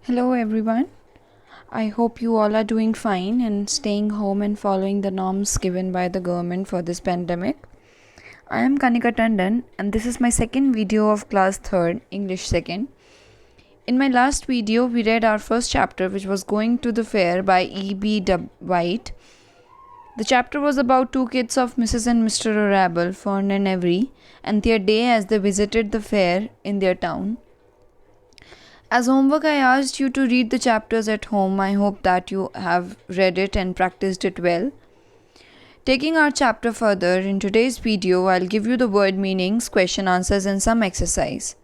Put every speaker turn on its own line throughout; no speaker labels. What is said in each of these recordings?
Hello, everyone. I hope you all are doing fine and staying home and following the norms given by the government for this pandemic. I am Kanika Tandon, and this is my second video of class 3rd, English 2nd. In my last video, we read our first chapter, which was Going to the Fair by E.B. White. The chapter was about two kids of Mrs. and Mr. Arable, Fern and Avery, and their day as they visited the fair in their town. As homework, I asked you to read the chapters at home. I hope that you have read it and practiced it well. Taking our chapter further, in today's video, I'll give you the word meanings, question answers, and some exercise.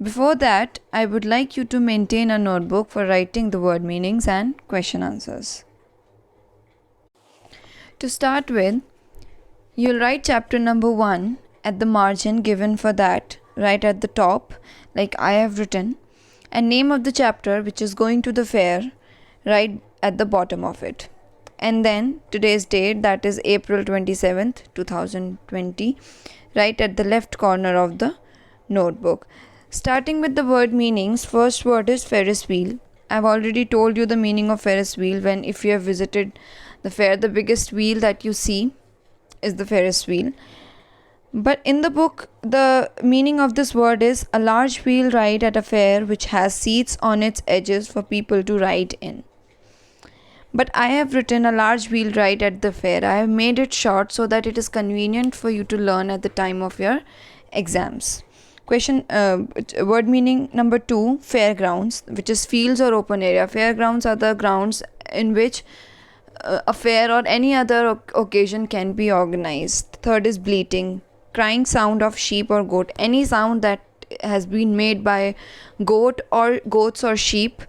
Before that, I would like you to maintain a notebook for writing the word meanings and question answers. To start with, you'll write chapter number 1 at the margin given for that, right at the top, like I have written, and name of the chapter, which is Going to the Fair, right at the bottom of it. And then today's date, that is April 27th, 2020, right at the left corner of the notebook. Starting with the word meanings, first word is Ferris wheel. I've already told you the meaning of Ferris wheel. If you have visited the fair, the biggest wheel that you see is the Ferris wheel. But in the book, the meaning of this word is a large wheel ride at a fair which has seats on its edges for people to ride in. But I have written a large wheel ride at the fair. I have made it short so that it is convenient for you to learn at the time of your exams. Word meaning number 2, fairgrounds, which is fields or open area. Fairgrounds are the grounds in which a fair or any other occasion can be organized. Third is bleating, crying sound of sheep or goat. Any sound that has been made by goats or sheep,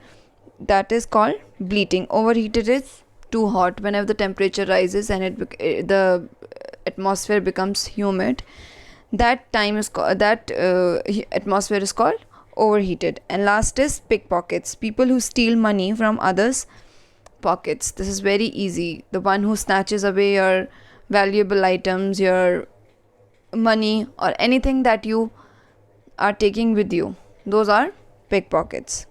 that is called bleating. Overheated is too hot. Whenever the temperature rises and the atmosphere becomes humid, that atmosphere is called overheated. And last is pickpockets, people who steal money from others' pockets. This is very easy. The one who snatches away your valuable items, your money, or anything that you are taking with you. Those are pickpockets.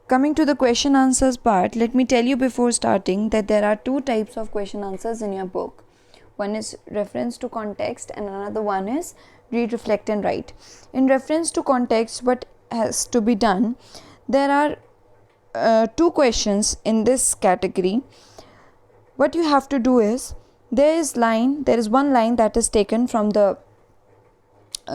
Coming to the question answers part, let me tell you before starting that there are two types of question answers in your book. One is reference to context and another one is read, reflect and write. In reference to context, what has to be done, there are two questions in this category. What you have to do is, there is one line that is taken from the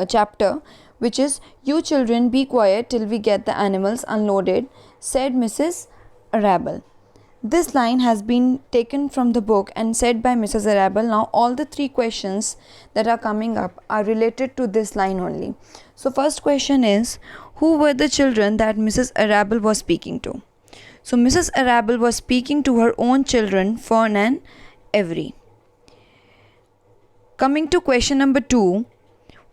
chapter, which is, "You children be quiet till we get the animals unloaded," said Mrs. Arable. This line has been taken from the book and said by Mrs. Arable. Now all the three questions that are coming up are related to this line only. So first question is, who were the children that Mrs. Arable was speaking to? So Mrs. Arable was speaking to her own children, Fern and Avery. Coming to question number 2,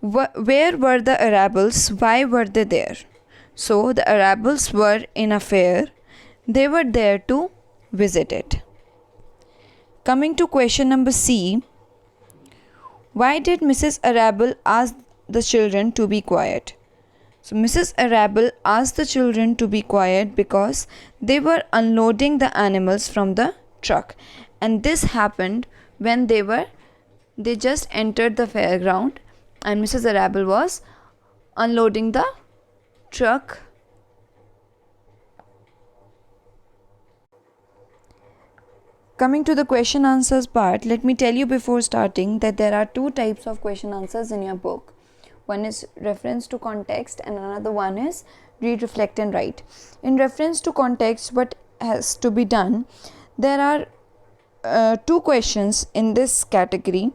where were the Arables? Why were they there? So the Arables were in a fair. They were there to visit it. Coming to question number C, why did Mrs. Arable ask the children to be quiet? So Mrs. Arable asked the children to be quiet because they were unloading the animals from the truck, and this happened when they just entered the fairground and Mrs. Arable was unloading the truck. Coming to the question answers part, let me tell you before starting that there are two types of question answers in your book. One is reference to context and another one is read, reflect and write. In reference to context, what has to be done, there are two questions in this category.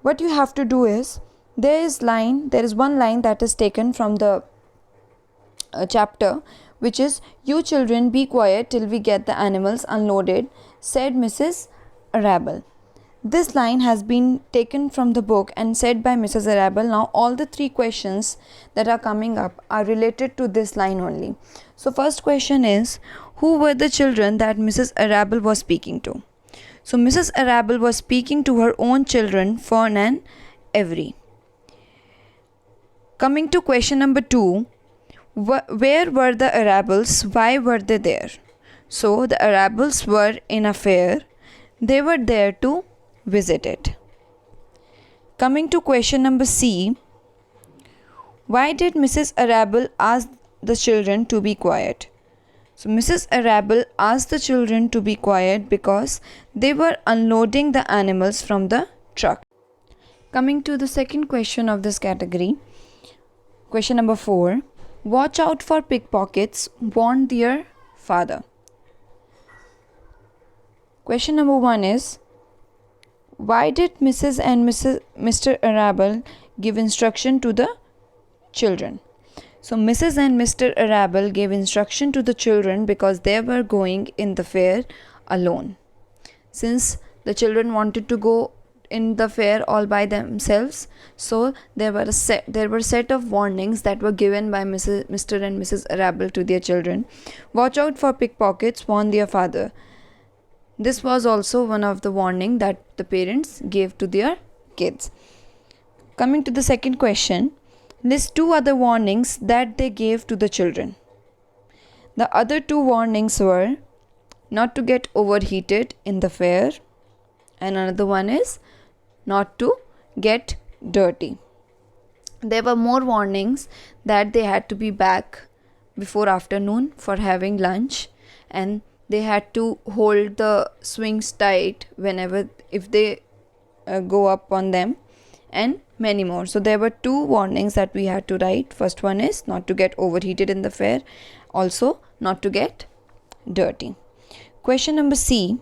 What you have to do is, there is one line that is taken from the chapter, which is, "You children be quiet till we get the animals unloaded," said Mrs. Arable. This line has been taken from the book and said by Mrs. Arable. Now all the three questions that are coming up are related to this line only. So first question is, who were the children that Mrs. Arable was speaking to? So Mrs. Arable was speaking to her own children, Fern and Avery. Coming to question number 2, Where were the Arables? Why were they there? So the Arables were in a fair. They were there to visit it. Coming to question number C. Why did Mrs. Arable ask the children to be quiet? So Mrs. Arable asked the children to be quiet because they were unloading the animals from the truck. Coming to the second question of this category. Question number 4. Watch out for pickpockets, warned their father. Question number 1 is, why did Mrs. and Mr. Arable give instruction to the children? So Mrs. and Mr. Arable gave instruction to the children because they were going in the fair alone. Since the children wanted to go in the fair all by themselves, so there were set of warnings that were given by Mr. and Mrs. Arable to their children. Watch out for pickpockets, warned their father. This was also one of the warning that the parents gave to their kids. Coming to the second question, list 2 other warnings that they gave to the children. The other 2 warnings were not to get overheated in the fair, and another one is not to get dirty. There were more warnings that they had to be back before afternoon for having lunch, and they had to hold the swings tight whenever if they go up on them, and many more. So there were 2 warnings that we had to write. First one is not to get overheated in the fair, also not to get dirty. Question number C.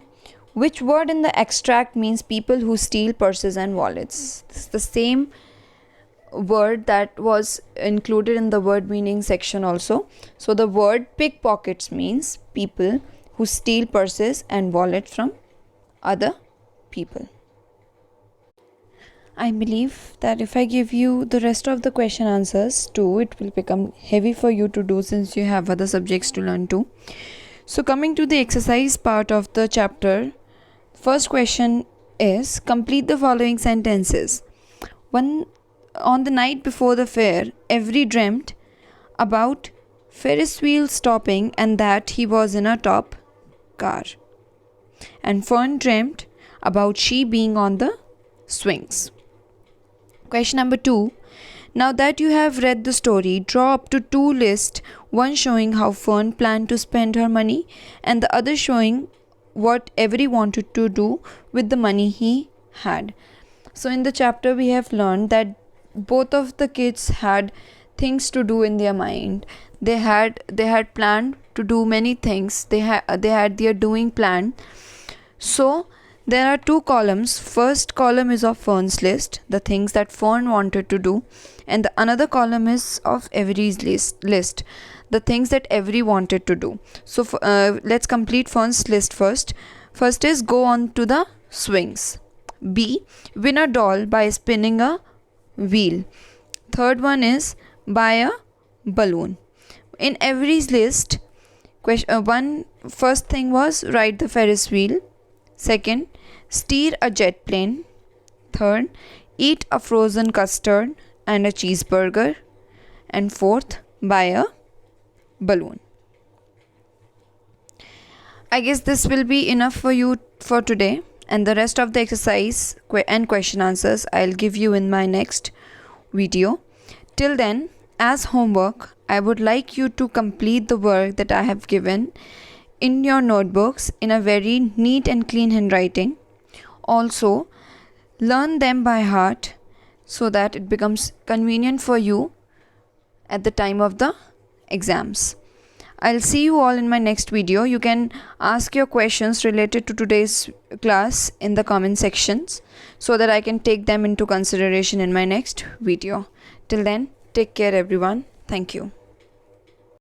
Which word in the extract means people who steal purses and wallets? This is the same word that was included in the word meaning section also. So the word pickpockets means people who steal purses and wallets from other people. I believe that if I give you the rest of the question answers too, it will become heavy for you to do since you have other subjects to learn too. So coming to the exercise part of the chapter, first question is, complete the following sentences. On the night before the fair, Every dreamt about Ferris wheel stopping and that he was in a top car. And Fern dreamt about she being on the swings. Question number 2. Now that you have read the story, draw up to 2 lists, one showing how Fern planned to spend her money and the other showing what Every wanted to do with the money he had. So in the chapter we have learned that both of the kids had things to do in their mind. They had planned to do many things. They had their doing plan. So there are 2 columns. First column is of Fern's list, the things that Fern wanted to do, and the another column is of Every's list, the things that Every wanted to do. So let's complete Fern's list first. First is go on to the swings. B. Win a doll by spinning a wheel. Third one is buy a balloon. In Every's list, first thing was ride the Ferris wheel. Second, steer a jet plane. Third, eat a frozen custard and a cheeseburger. And fourth, buy a balloon. I guess this will be enough for you for today, and the rest of the exercise and question answers I'll give you in my next video. Till then, as homework, I would like you to complete the work that I have given in your notebooks in a very neat and clean handwriting. Also, learn them by heart so that it becomes convenient for you at the time of the exams. I'll see you all in my next video. You can ask your questions related to today's class in the comment sections so that I can take them into consideration in my next video. Till then, take care everyone. Thank you.